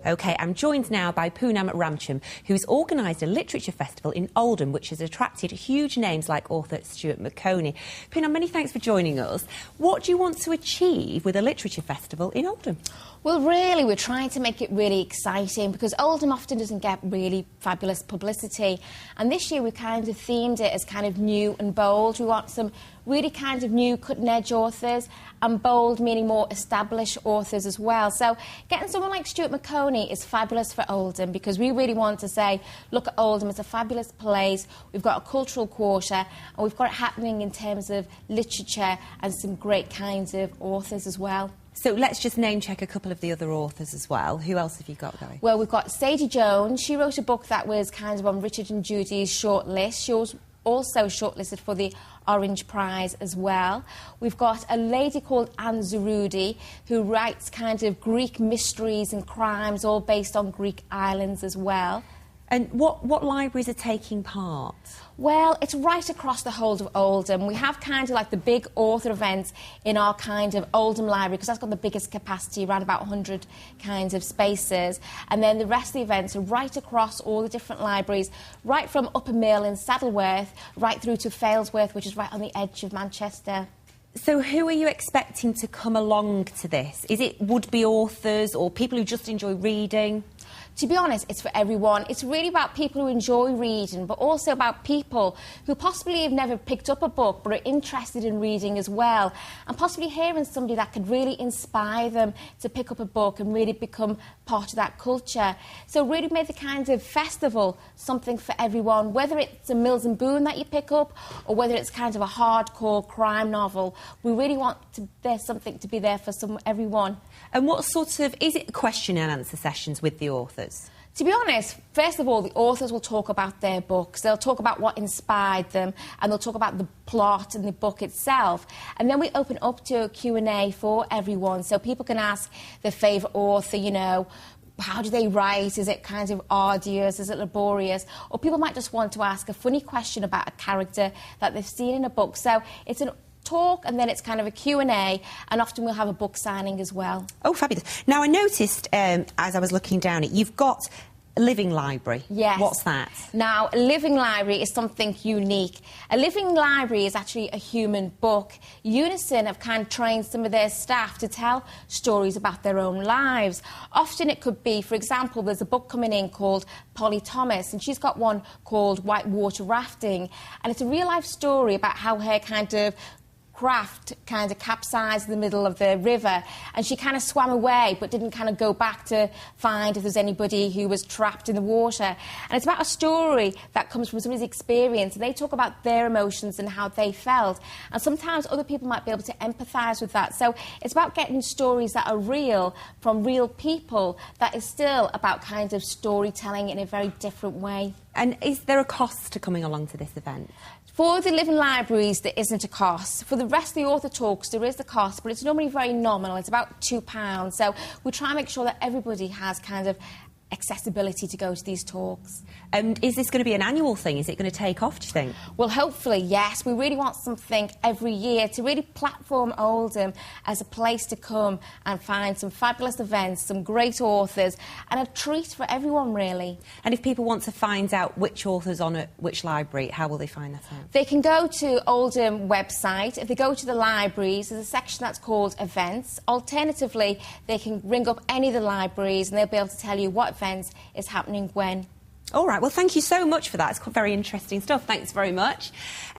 OK, I'm joined now by Punam Ramchum, who's organised a literature festival in Oldham, which has attracted huge names like Author Stuart Maconie. Punam, many thanks for joining us. What do you want to achieve with a literature festival in Oldham? Well, really, we're trying to make it really exciting because Oldham often doesn't get really fabulous publicity. And this year we kind of themed it as kind of new and bold. We want some really kind of new cutting-edge authors, and bold meaning more established authors as well. So getting someone like Stuart Maconie is fabulous for Oldham because we really want to say, look at Oldham, it's a fabulous place, we've got a cultural quarter, and we've got it happening in terms of literature and some great kinds of authors as well. So let's just name-check a couple of the other authors as well. Who else have you got going? Well, we've got Sadie Jones. She wrote a book that was kind of on Richard and Judy's shortlist. She was also shortlisted for the Orange Prize as well. We've got a lady called Anne Zerudi who writes kind of Greek mysteries and crimes, all based on Greek islands as well. And what libraries are taking part? Well, it's right across the whole of Oldham. We have kind of like the big author events in our kind of Oldham library because that's got the biggest capacity, around about 100 kinds of spaces. And then the rest of the events are right across all the different libraries, right from Upper Mill in Saddleworth, right through to Failsworth, which is right on the edge of Manchester. So who are you expecting to come along to this? Is it would-be authors or people who just enjoy reading? To be honest, it's for everyone. It's really about people who enjoy reading, but also about people who possibly have never picked up a book but are interested in reading as well, and possibly hearing somebody that could really inspire them to pick up a book and really become part of that culture. So really make the kind of festival something for everyone, whether it's a Mills and Boon that you pick up or whether it's kind of a hardcore crime novel. We really want there's something to be there for everyone. And what sort of... is it question and answer sessions with the authors? To be honest, first of all, the authors will talk about their books. They'll talk about what inspired them, and they'll talk about the plot and the book itself. And then we open up to a Q&A for everyone, so people can ask their favourite author, you know, how do they write? Is it kind of arduous? Is it laborious? Or people might just want to ask a funny question about a character that they've seen in a book. So it's an talk, and then it's kind of a Q&A, and often we'll have a book signing as well. Oh, fabulous. Now, I noticed, as I was looking down it, you've got a living library. Yes. What's that? Now, a living library is something unique. A living library is actually a human book. Unison have kind of trained some of their staff to tell stories about their own lives. Often it could be, for example, there's a book coming in called Polly Thomas, and she's got one called Whitewater Rafting, and it's a real-life story about how her kind of craft kind of capsized in the middle of the river, and she kind of swam away but didn't kind of go back to find if there's anybody who was trapped in the water. And it's about a story that comes from somebody's experience, and they talk about their emotions and how they felt, and sometimes other people might be able to empathise with that. So it's about getting stories that are real from real people that is still about kind of storytelling in a very different way. And is there a cost to coming along to this event? For the living libraries, there isn't a cost. For the rest of the author talks, there is the cost, but it's normally very nominal. It's about £2. So we try and make sure that everybody has kind of accessibility to go to these talks. And is this going to be an annual thing? Is it going to take off, do you think? Well, hopefully, yes. We really want something every year to really platform Oldham as a place to come and find some fabulous events, some great authors, and a treat for everyone, really. And if people want to find out which author's on at which library, how will they find that out? They can go to Oldham website. If they go to the libraries, there's a section that's called Events. Alternatively, they can ring up any of the libraries and they'll be able to tell you what events is happening when. All right, well, thank you so much for that. It's very interesting stuff. Thanks very much.